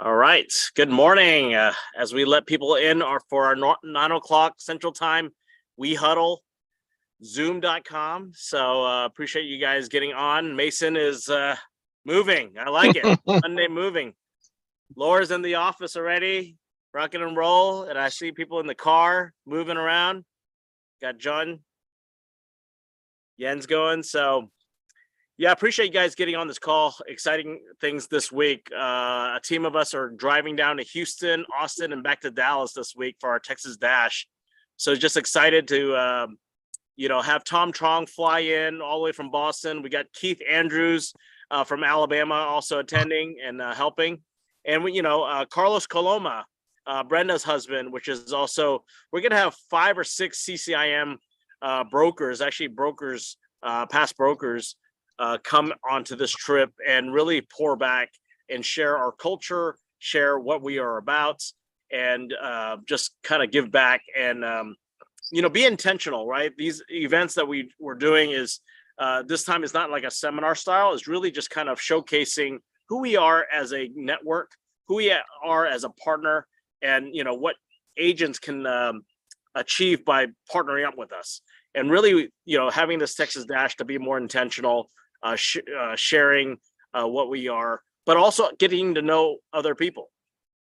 All right. Good morning. As we let people in for our 9 o'clock Central Time, we huddle zoom.com. So appreciate you guys getting on. Mason is moving. I like it. Monday moving. Laura's in the office already, rocking and roll. And I see people in the car moving around. Got John Jens going. So yeah, appreciate you guys getting on this call. Exciting things this week. A team of us are driving down to Houston, Austin, and back to Dallas this week for our Texas Dash. So just excited to, have Tom Trong fly in all the way from Boston. We got Keith Andrews from Alabama also attending and helping. And, Carlos Coloma, Brenda's husband, which is also, we're going to have 5 or 6 CCIM brokers, past brokers, come onto this trip and really pour back and share our culture, share what we are about, and just kind of give back and, be intentional, right? These events that we're doing is this time is not like a seminar style. It's really just kind of showcasing who we are as a network, who we are as a partner, and, what agents can achieve by partnering up with us. And really, having this Texas Dash to be more intentional, sharing what we are, but also getting to know other people,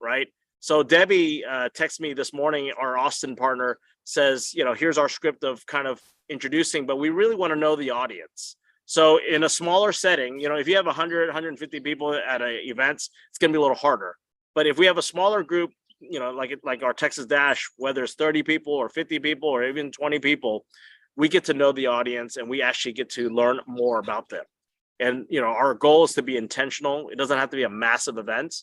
right? So Debbie texted me this morning, our Austin partner, says, here's our script of kind of introducing, but we really want to know the audience. So in a smaller setting, if you have 100, 150 people at events, it's going to be a little harder. But if we have a smaller group, like our Texas Dash, whether it's 30 people or 50 people or even 20 people, we get to know the audience and we actually get to learn more about them. And, our goal is to be intentional. It doesn't have to be a massive event.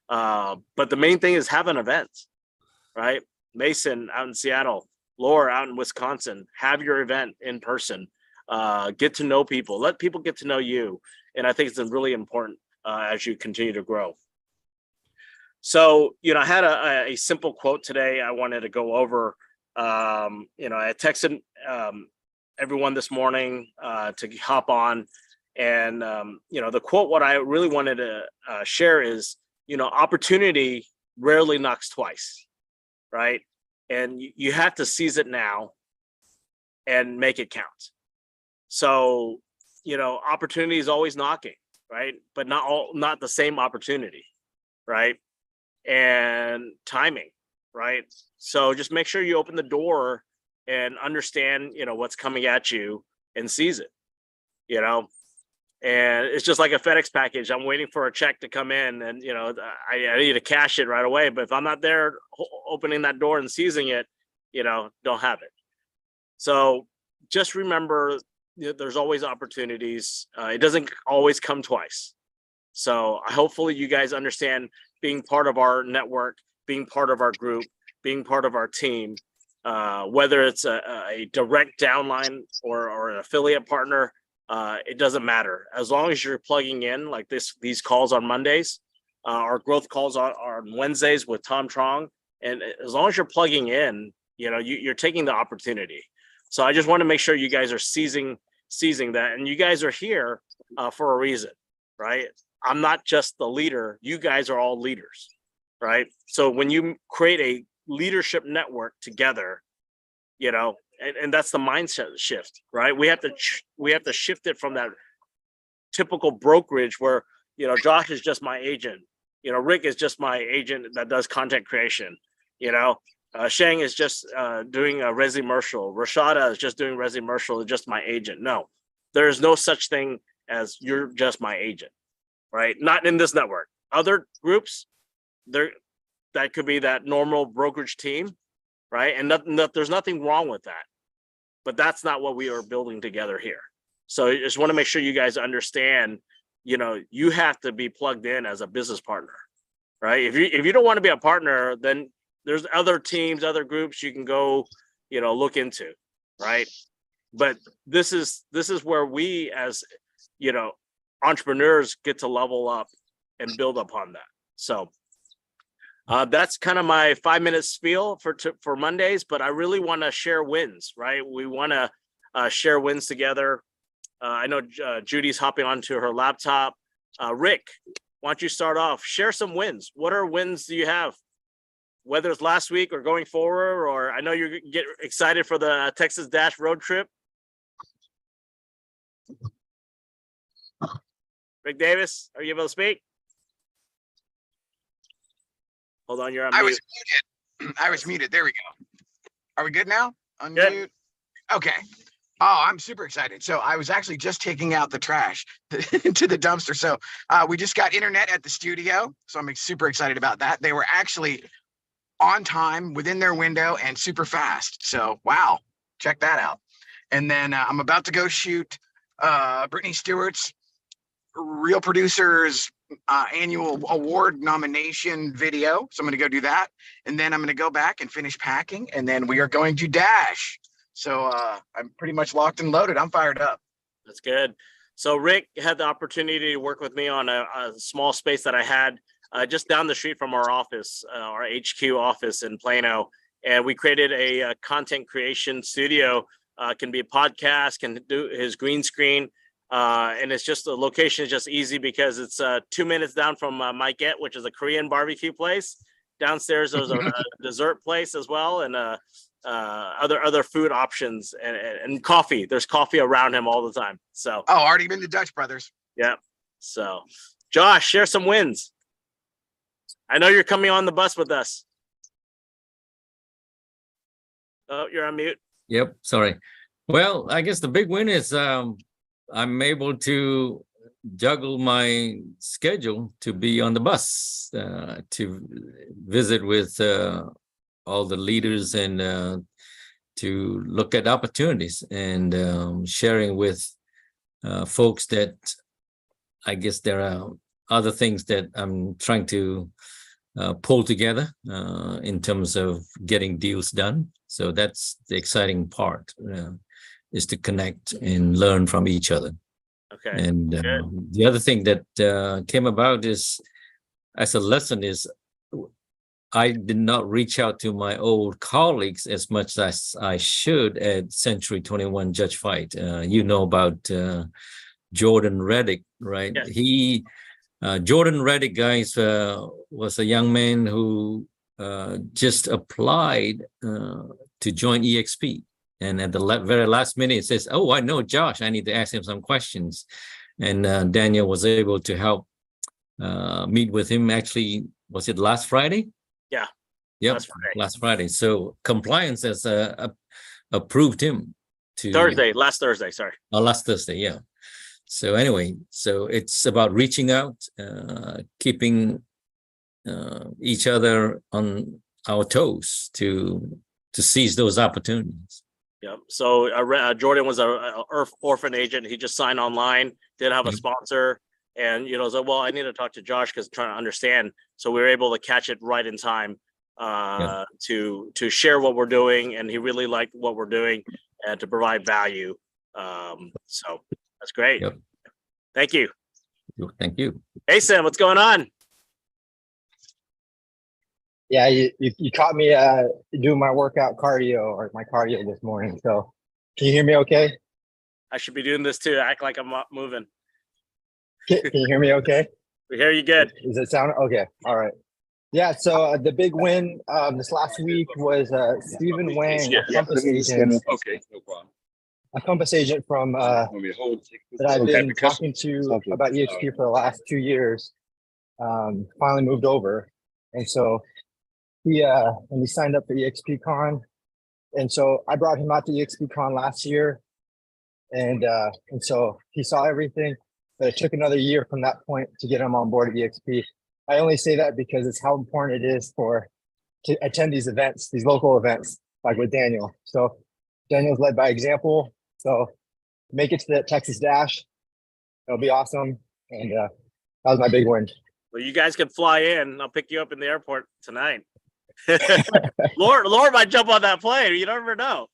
But the main thing is have an event, right? Mason out in Seattle, Laura out in Wisconsin, have your event in person. Get to know people, let people get to know you. And I think it's really important as you continue to grow. So, I had a simple quote today I wanted to go over. I texted everyone this morning to hop on. And, the quote, what I really wanted to share is, opportunity rarely knocks twice, right? And you have to seize it now and make it count. So, opportunity is always knocking, right? But not the same opportunity, right? And timing, right? So just make sure you open the door and understand, what's coming at you and seize it, And it's just like a FedEx package. I'm waiting for a check to come in and, I need to cash it right away. But if I'm not there opening that door and seizing it, don't have it. So just remember, there's always opportunities. It doesn't always come twice. So hopefully you guys understand being part of our network, being part of our group, being part of our team, whether it's a direct downline or an affiliate partner. It doesn't matter as long as you're plugging in like these calls on Mondays, our growth calls are on Wednesdays with Tom Trong. And as long as you're plugging in, you're taking the opportunity. So I just want to make sure you guys are seizing that. And you guys are here for a reason, right? I'm not just the leader. You guys are all leaders, right? So when you create a leadership network together, and that's the mindset shift, right? We have to shift it from that typical brokerage where, Josh is just my agent. Rick is just my agent that does content creation. Shang is just doing a resi-mercial. Rashada is just doing resi-mercial, just my agent. No, there's no such thing as you're just my agent, right? Not in this network. Other groups, that could be that normal brokerage team, right? And there's nothing wrong with that. But that's not what we are building together here. So I just want to make sure you guys understand, you have to be plugged in as a business partner, right? If you don't want to be a partner, then there's other teams, other groups you can go, look into, right? But this is where we as, entrepreneurs get to level up and build upon that. So that's kind of my 5-minute spiel for Mondays, but I really want to share wins, right? We want to share wins together. I know Judy's hopping onto her laptop. Rick, why don't you start off? Share some wins. What are wins do you have? Whether it's last week or going forward, or I know you get excited for the Texas Dash road trip. Rick Davis, are you able to speak? Hold on, you're on mute. I was muted. I was muted. There we go. Are we good now? Unmute. Good. Okay. Oh, I'm super excited. So I was actually just taking out the trash into the dumpster. So we just got internet at the studio. So I'm super excited about that. They were actually on time, within their window, and super fast. So wow, check that out. And then I'm about to go shoot Brittany Stewart's Real Producers annual award nomination video. So I'm going to go do that. And then I'm going to go back and finish packing. And then we are going to dash. So I'm pretty much locked and loaded. I'm fired up. That's good. So Rick had the opportunity to work with me on a small space that I had just down the street from our office, our HQ office in Plano. And we created a content creation studio. Can be a podcast, can do his green screen. And it's just the location is just easy because it's 2 minutes down from Mikeette, which is a Korean barbecue place. Downstairs, there's a dessert place as well, and other food options and coffee. There's coffee around him all the time. So already been to Dutch Brothers. Yeah. So Josh, share some wins. I know you're coming on the bus with us. Oh, you're on mute. Yep. Sorry. Well, I guess the big win is I'm able to juggle my schedule to be on the bus to visit with all the leaders and to look at opportunities and sharing with folks that I guess there are other things that I'm trying to pull together in terms of getting deals done. So that's the exciting part. Is to connect and learn from each other. Okay. And the other thing that came about is, as a lesson, is I did not reach out to my old colleagues as much as I should at Century 21 Judge Fight. You know about Jordan Reddick, right? Yes. Jordan Reddick, guys, was a young man who just applied to join EXP. And at the very last minute, it says, "Oh, I know Josh. I need to ask him some questions." And Daniel was able to help meet with him. Actually, was it last Friday? Yeah. Yep, last Friday. So compliance has approved him to last Thursday. Sorry. Last Thursday. Yeah. So anyway, so it's about reaching out, keeping each other on our toes to seize those opportunities. Yeah. So Jordan was a orphan agent. He just signed online, didn't have a sponsor. And, so, well, I need to talk to Josh because I'm trying to understand. So we were able to catch it right in time to share what we're doing. And he really liked what we're doing and to provide value. So that's great. Yep. Thank you. Thank you. Hey, Sam, what's going on? Yeah, you caught me doing my workout cardio this morning. So can you hear me okay? I should be doing this too. Act like I'm not moving. Can you hear me okay? We hear you good. Does it sound okay? All right. Yeah, so the big win this last week was Stephen Wang, a Compass agent. Okay, no problem. A Compass agent from that I've been talking to about EXP for the last 2 years. Finally moved over, and so he signed up for EXP Con, and so I brought him out to EXP Con last year, and so he saw everything, but it took another year from that point to get him on board at EXP. I only say that because it's how important it is to attend these events, these local events, like with Daniel. So Daniel's led by example. So make it to the Texas Dash. It'll be awesome. And that was my big win. Well, you guys can fly in. I'll pick you up in the airport tonight. Lord might jump on that plane. You never know.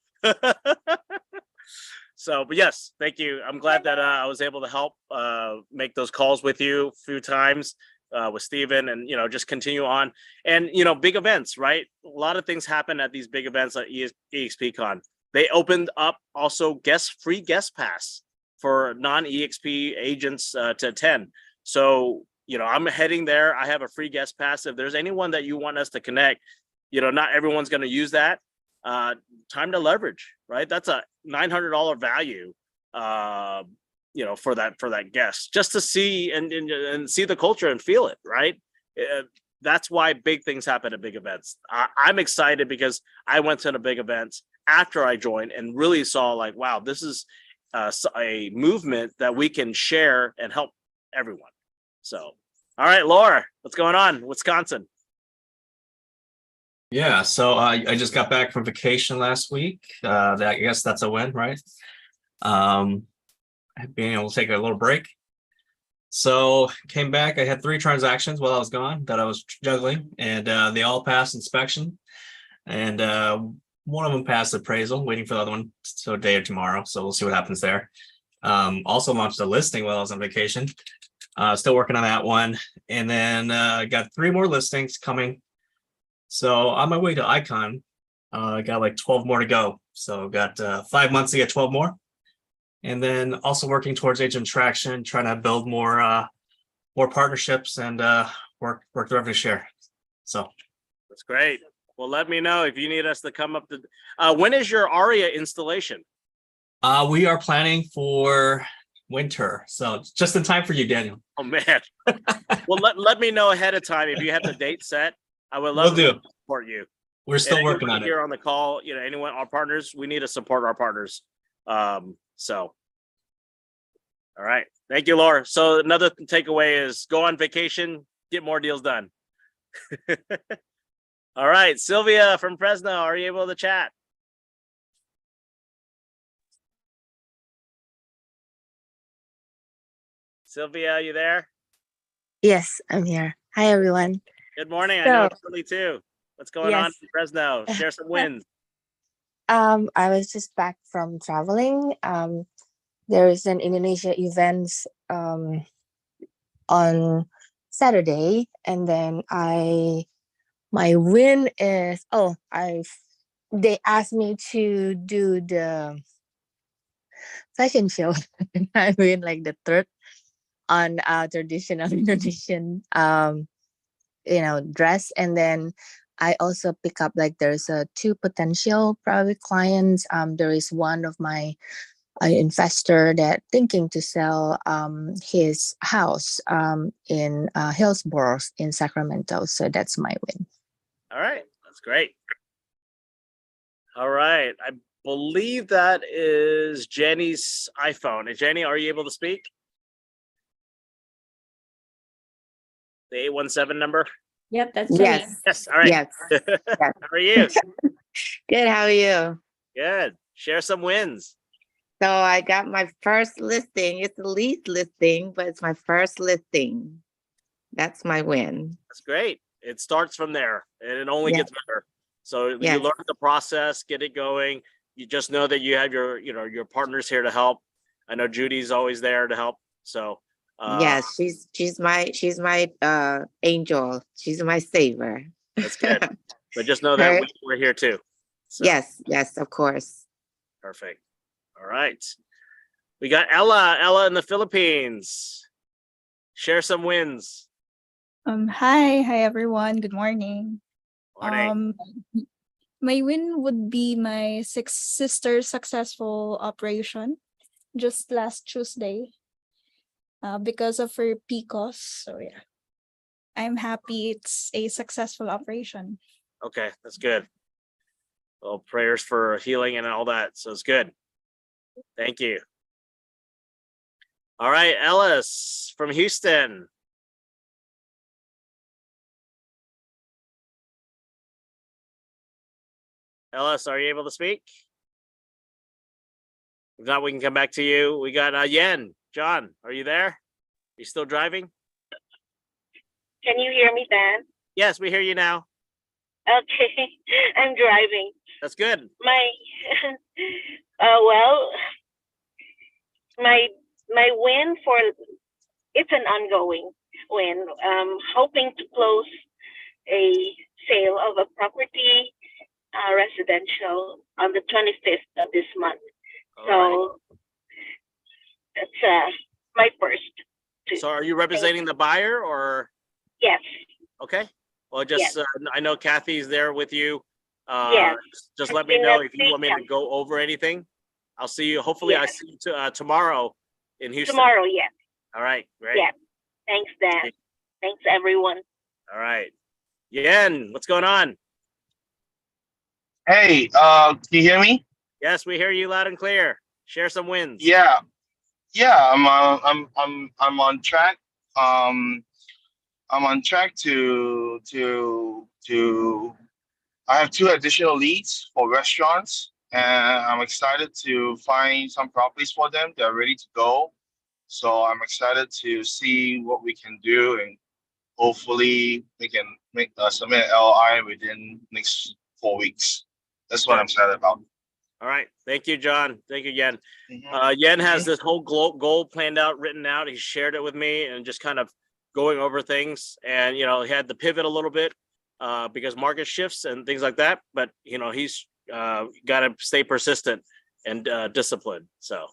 So, but yes, thank you. I'm glad that I was able to help make those calls with you a few times with Steven and, just continue on. And, big events, right? A lot of things happen at these big events at EXPCon. They opened up also free guest pass for non-EXP agents to attend. So I'm heading there. I have a free guest pass. If there's anyone that you want us to connect, not everyone's going to use that. Time to leverage, right? That's a $900 value, for that guest, just to see and see the culture and feel it, right? That's why big things happen at big events. I'm excited because I went to a big event after I joined and really saw like, wow, this is a movement that we can share and help everyone. So, all right, Laura, what's going on? Wisconsin. Yeah, so I just got back from vacation last week. I guess that's a win, right? Being able to take a little break. So came back. I had 3 transactions while I was gone that I was juggling, and they all passed inspection. And one of them passed appraisal. Waiting for the other one today or tomorrow. So we'll see what happens there. Also launched a listing while I was on vacation. Still working on that one, and then got 3 more listings coming. So on my way to Icon, I got like 12 more to go. So got 5 months to get 12 more. And then also working towards agent traction, trying to build more partnerships and work the revenue share. So that's great. Well, let me know if you need us to come up to. When is your Aria installation? We are planning for winter, so just in time for you, Daniel. Oh man. Well, let me know ahead of time if you have the date set. I would love to support you. We're still working on it here on the call. Anyone, our partners, we need to support our partners. So, all right. Thank you, Laura. So another takeaway is go on vacation, get more deals done. All right. Sylvia from Fresno, are you able to chat? Sylvia, are you there? Yes, I'm here. Hi, everyone. Good morning. I know it's early too. What's going on in Fresno? Share some wins. I was just back from traveling. There is an Indonesia event on Saturday, and then my win is they asked me to do the fashion show, and I win like the 3rd on traditional Indonesian dress, and then I also pick up like there's 2 potential private clients. There is one of my investor that thinking to sell his house in Hillsborough in Sacramento. So that's my win. All right, that's great. All right, I believe that is Jenny's iPhone. Jenny, are you able to speak? The 817 number? Yep, that's Jenny. Yes. All right. Yes. How are you? Good. How are you? Good. Share some wins. So I got my first listing. It's the least listing, but it's my first listing. That's my win. That's great. It starts from there and it only gets better. So you learn the process, get it going. You just know that you have your partners here to help. I know Judy's always there to help. So yes, she's my angel. She's my savior. That's good. But just know that we're here too. So. Yes, of course. Perfect. All right. We got Ella in the Philippines. Share some wins. Hi everyone. Good morning. Morning. My win would be my sister successful operation just last Tuesday. Because of her PCOS. So yeah, I'm happy it's a successful operation. Okay, that's good. Well, prayers for healing and all that. So it's good. Thank you. All right, Ellis from Houston. Ellis, are you able to speak? If not, we can come back to you. We got Yen. John, are you there? You still driving? Can you hear me, Dan? Yes, we hear you now. Okay, I'm driving. That's good. My my win for it's an ongoing win. Hoping to close a sale of a property, residential, on the 25th of this month. All right. That's my first to So are you representing the buyer or? Yes. Okay. Well, Yes. just, I know Kathy's there with you. Yes. Just I let me think know that's if you want me to great. go over anything. I'll see you. Hopefully I Yes. see you tomorrow in Houston. Tomorrow, yes. All right. Great. Yes. Thanks, Dan. Thanks, everyone. All right. Yen, what's going on? Hey, can you hear me? Yes, we hear you loud and clear. Share some wins. Yeah, yeah. I'm on track. I'm on track to. I have 2 additional leads for restaurants, and I'm excited to find some properties for them. They're ready to go, so I'm excited to see what we can do, and hopefully we can submit an LI within next 4 weeks. That's what I'm excited about. All right. Thank you, John. Thank you, Yen. Mhm. Yen has this whole goal planned out, written out. He shared it with me and just kind of going over things. And, you know, he had to pivot a little bit because market shifts and things like that. But, you know, he's got to stay persistent and disciplined. So,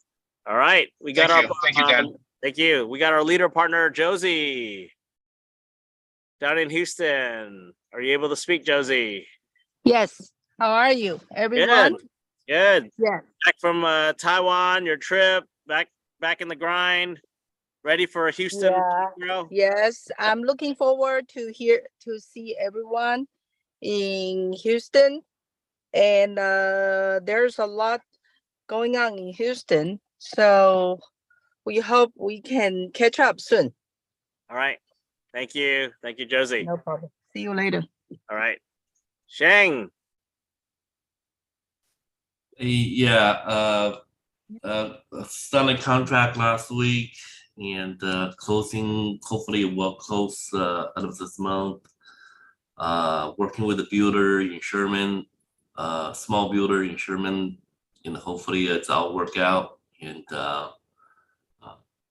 all right. We got Thank you, Dan. thank you. We got our leader partner, Josie, down in Houston. Are you able to speak, Josie? Yes. How are you, everyone? Good. Yeah. Back from Taiwan, your trip, back in the grind, ready for Houston Yeah. tomorrow? Yes. I'm looking forward to see everyone in Houston. And there's a lot going on in Houston. So we hope we can catch up soon. All right. Thank you. Thank you, Josie. No problem. See you later. All right. Sheng. Yeah, signed a contract last week and closing, hopefully it will close end of this month. Working with the builder in Sherman, small builder in Sherman, and hopefully it's all work out. And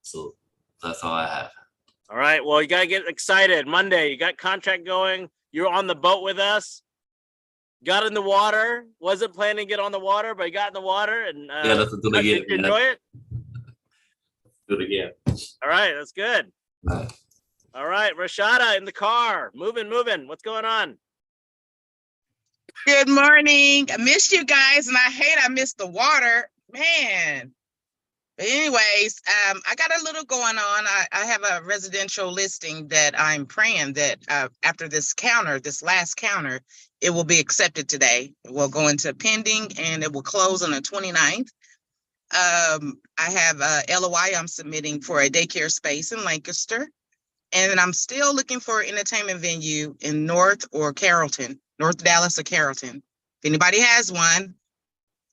so that's all I have. All right. Well, you got to get excited. Monday, you got contract going. You're on the boat with us. Got in the water. Wasn't planning to get on the water, but you got in the water. And Yeah, let's do it again. did you enjoy it? Do it again. All right. That's good. Bye. All right. Rashada in the car. Moving. What's going on? Good morning. I missed you guys, and I missed the water, man. But anyways, I got a little going on. I have a residential listing that I'm praying that after this last counter, it will be accepted today. It will go into pending and it will close on the 29th. I have a LOI I'm submitting for a daycare space in Lancaster. And I'm still looking for an entertainment venue in North Dallas or Carrollton. If anybody has one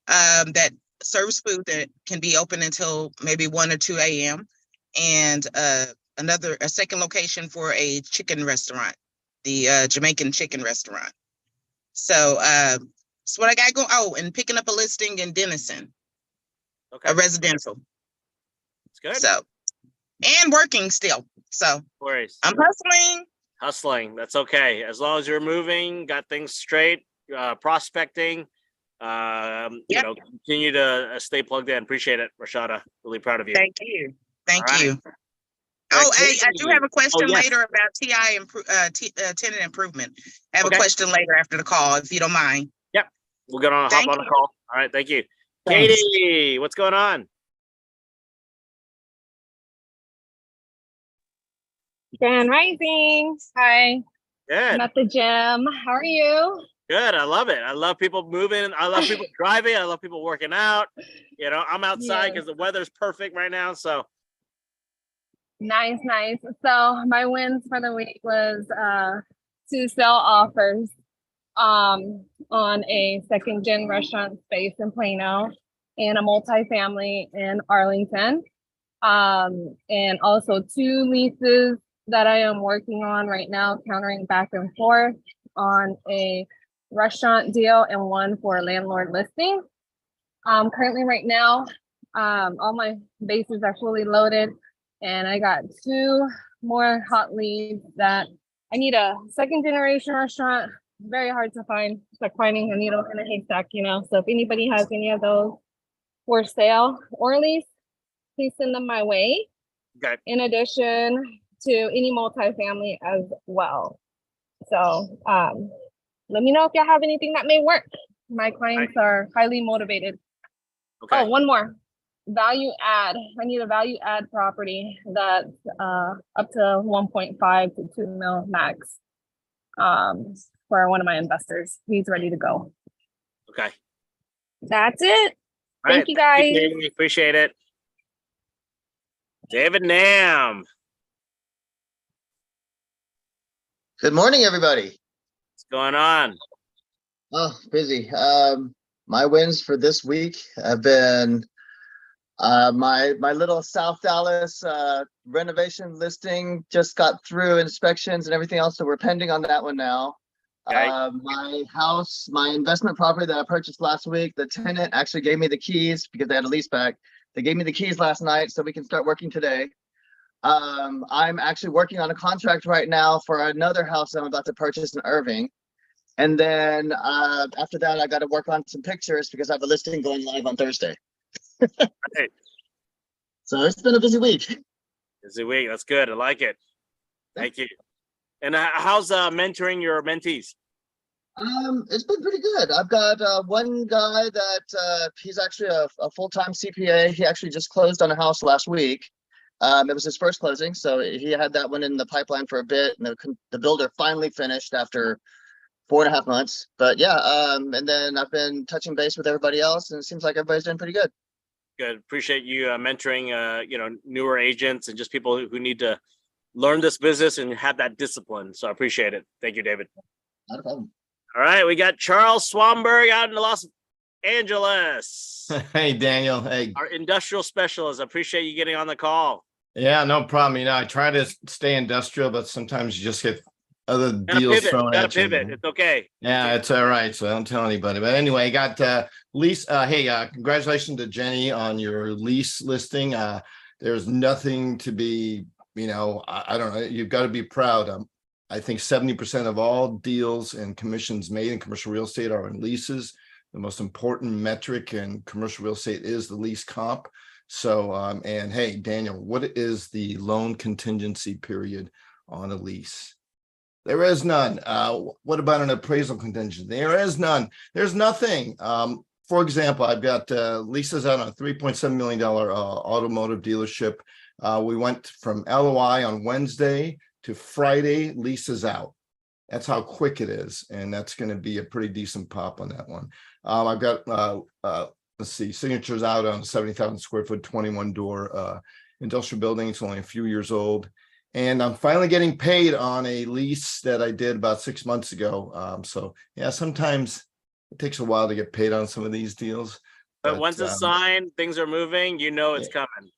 that serves food that can be open until maybe 1 or 2 a.m. and a second location for a chicken restaurant, the Jamaican chicken restaurant. So that's what I got going. Oh, and picking up a listing in Denison, Okay. a residential. It's good. So, and working still. So No worries. I'm Hustling. That's okay. As long as you're moving, got things straight, prospecting, you know, continue to stay plugged in. Appreciate it, Rashada. Really proud of you. Thank you. Thank All you. right. Oh, hey, I do have a question yes. later about tenant improvement. I have Okay. a question later after the call, if you don't mind. Yep. We're gonna hop Thank on the you. call. All right. Thank you. Thanks. Katie, what's going on? Grand Rising. Hi. Good. I'm at the gym. How are you? Good. I love it. I love people moving. I love people driving. I love people working out. You know, I'm outside because the weather's perfect right now. So Nice. So my wins for the week was 2 sell offers on a second gen restaurant space in Plano and a multifamily in Arlington. And also 2 leases that I am working on right now, countering back and forth on a restaurant deal and 1 for a landlord listing. Currently right now, all my bases are fully loaded and I got 2 more hot leads that I need a second generation restaurant. Very hard to find. It's like finding a needle in a haystack, you know? So if anybody has any of those for sale or lease, please send them my way. Okay. in addition to any multifamily as well. So let me know if y'all have anything that may work. My clients are highly motivated. Okay. Oh, one more. Value add. I need a value add property that's up to 1.5 to 2 mil max for one of my investors. He's ready to go. Okay. That's it. All Thank right. you guys. Appreciate it. David Nam. Good morning, everybody. What's going on? Oh, busy. My wins for this week have been my little South Dallas renovation listing just got through inspections and everything else, so we're pending on that one now. Okay. My house, my investment property that I purchased last week, the tenant actually gave me the keys because they had a lease back. They gave me the keys last night, so we can start working today. I'm actually working on a contract right now for another house I'm about to purchase in Irving. And then after that, I got to work on some pictures because I have a listing going live on Thursday. Right. So it's been a busy week. Busy week. That's good. I like it. Thank you. And how's mentoring your mentees? It's been pretty good. I've got one guy that he's actually a full-time CPA. He actually just closed on a house last week. It was his first closing, so he had that one in the pipeline for a bit, and the builder finally finished after 4.5 months. But yeah, and then I've been touching base with everybody else, and it seems like everybody's doing pretty good. Good. Appreciate you mentoring newer agents and just people who need to learn this business and have that discipline. So I appreciate it. Thank you, David. Not a problem. All right, we got Charles Swamberg out in Los Angeles. Hey, Daniel. Hey. Our industrial specialist. I appreciate you getting on the call. Yeah, no problem. I try to stay industrial, but sometimes you just get other deals thrown at you. Pivot. It's okay. Yeah, it's all right. So don't tell anybody. But anyway, I got lease. Hey, congratulations to Jenny on your lease listing. There's nothing to be, I don't know. You've got to be proud. I think 70% of all deals and commissions made in commercial real estate are in leases. The most important metric in commercial real estate is the lease comp. So, and hey, Daniel, what is the loan contingency period on a lease? There is none. What about an appraisal contingency? There is none. There's nothing. For example, I've got leases out on a $3.7 million automotive dealership. We went from LOI on Wednesday to Friday, leases out. That's how quick it is. And that's going to be a pretty decent pop on that one. I've got, let's see, signatures out on a 70,000 square foot, 21 door industrial building. It's only a few years old. And I'm finally getting paid on a lease that I did about 6 months ago. So yeah, sometimes it takes a while to get paid on some of these deals. But once it's signed, things are moving, it's coming.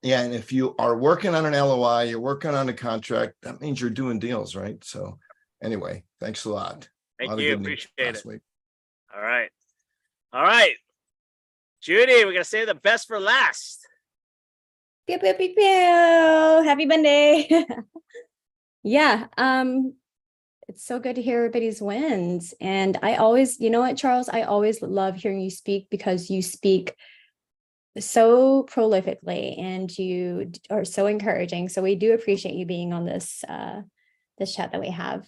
Yeah, and if you are working on an LOI, you're working on a contract, that means you're doing deals, right? So anyway, thanks a lot. Thank you. Appreciate it. All right. All right. Judy, we're going to save the best for last. Pew, pew, pew, pew. Happy Monday. Yeah. It's so good to hear everybody's wins. And I always, you know what, Charles, I always love hearing you speak because you speak so prolifically and you are so encouraging. So we do appreciate you being on this this chat that we have.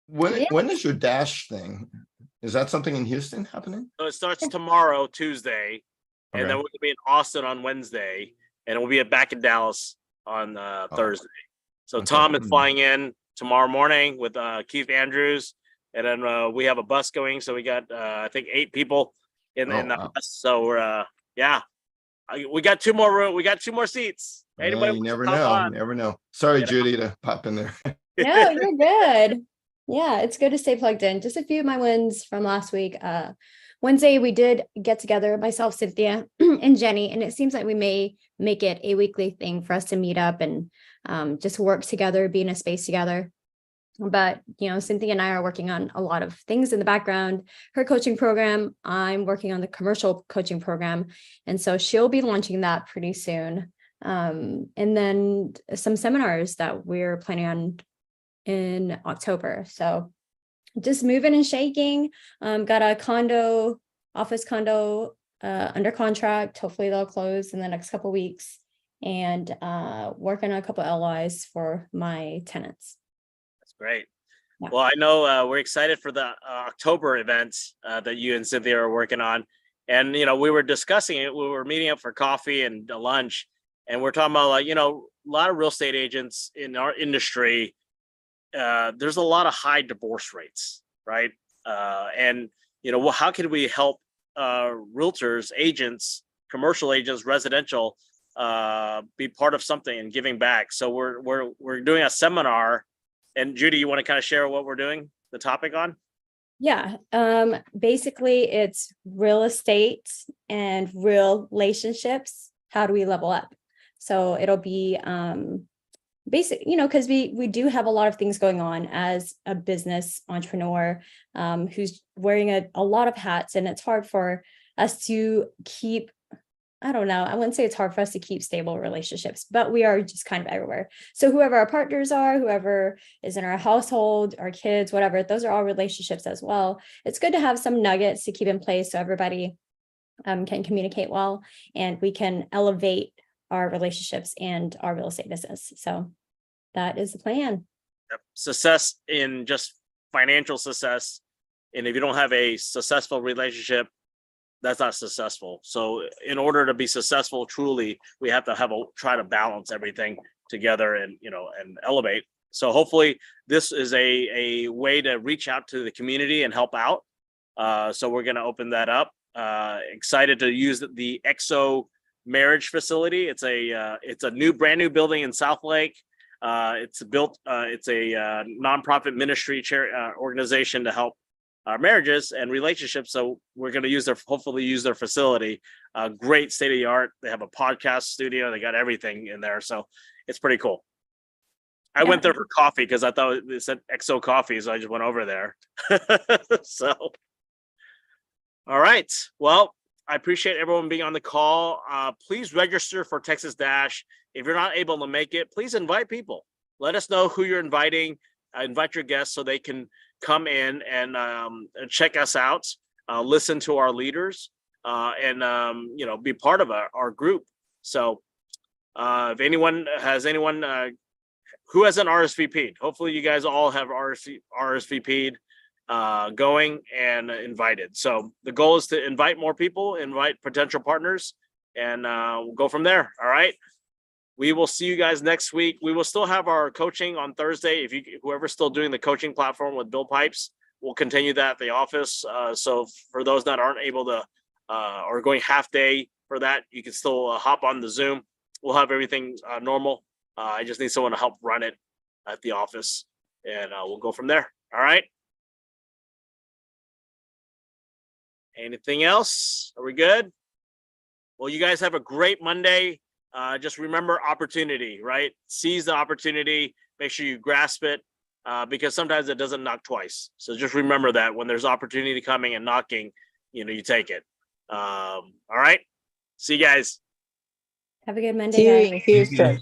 When is your dash thing? Is that something in Houston happening? So it starts tomorrow, Tuesday, and then we're going to be in Austin on Wednesday, and we'll be back in Dallas on Thursday. So Tom is flying in tomorrow morning with Keith Andrews, and then we have a bus going. So we got I think 8 people in the bus. So we're we got 2 more we got 2 more seats. Anybody? You never know. You never know. Sorry, Judy, to pop in there. No, you're good. Yeah, it's good to stay plugged in. Just a few of my wins from last week. Wednesday, we did get together, myself, Cynthia, and Jenny, and it seems like we may make it a weekly thing for us to meet up and just work together, be in a space together. But, Cynthia and I are working on a lot of things in the background. Her coaching program, I'm working on the commercial coaching program. And so she'll be launching that pretty soon. And then some seminars that we're planning on in October. So just moving and shaking. Got a office condo under contract. Hopefully they'll close in the next couple of weeks. and working on a couple LOIs for my tenants. That's great. Yeah. Well, I know we're excited for the October event that you and Cynthia are working on. And, we were discussing it. We were meeting up for coffee and lunch. And we're talking about, a lot of real estate agents in our industry. There's a lot of high divorce rates, right? And, how can we help realtors, agents, commercial agents, residential, be part of something and giving back? So we're doing a seminar. And Judy, you want to kind of share what we're doing, the topic on? Yeah. Basically it's real estate and real relationships. How do we level up? So it'll be basic, because we do have a lot of things going on as a business entrepreneur who's wearing a lot of hats, and it's hard for us to keep, I don't know, I wouldn't say it's hard for us to keep stable relationships, but we are just kind of everywhere. So whoever our partners are, whoever is in our household, our kids, whatever, those are all relationships as well. It's good to have some nuggets to keep in place so everybody can communicate well, and we can elevate our relationships and our real estate business. So that is the plan. Yep. Success in just financial success. And if you don't have a successful relationship, that's not successful. So in order to be successful, truly, we have to try to balance everything together and, and elevate. So hopefully this is a way to reach out to the community and help out. So we're going to open that up. Excited to use the EXO marriage facility. It's a brand new building in South Lake. It's a nonprofit ministry organization to help marriages and relationships. So we're going to hopefully use their facility. Great state of the art. They have a podcast studio. They got everything in there. So it's pretty cool. I went there for coffee because I thought it said EXO coffee. So I just went over there. So, all right. Well, I appreciate everyone being on the call. Please register for Texas Dash. If you're not able to make it, please invite people. Let us know who you're inviting. Invite your guests so they can come in and check us out, listen to our leaders, and be part of our group. So if anyone who hasn't RSVP'd, hopefully you guys all have RSVP'd, going and invited. So the goal is to invite more people, invite potential partners, and we'll go from there. All right. We will see you guys next week. We will still have our coaching on Thursday. Whoever's still doing the coaching platform with Bill Pipes, we'll continue that at the office. So for those that aren't able to or going half day for that, you can still hop on the Zoom. We'll have everything normal. I just need someone to help run it at the office, and we'll go from there. All right. Anything else? Are we good? Well, you guys have a great Monday. Just remember opportunity, right? Seize the opportunity. Make sure you grasp it, because sometimes it doesn't knock twice. So just remember that when there's opportunity coming and knocking, you take it. All right. See you guys. Have a good Monday. See you in guys. Houston.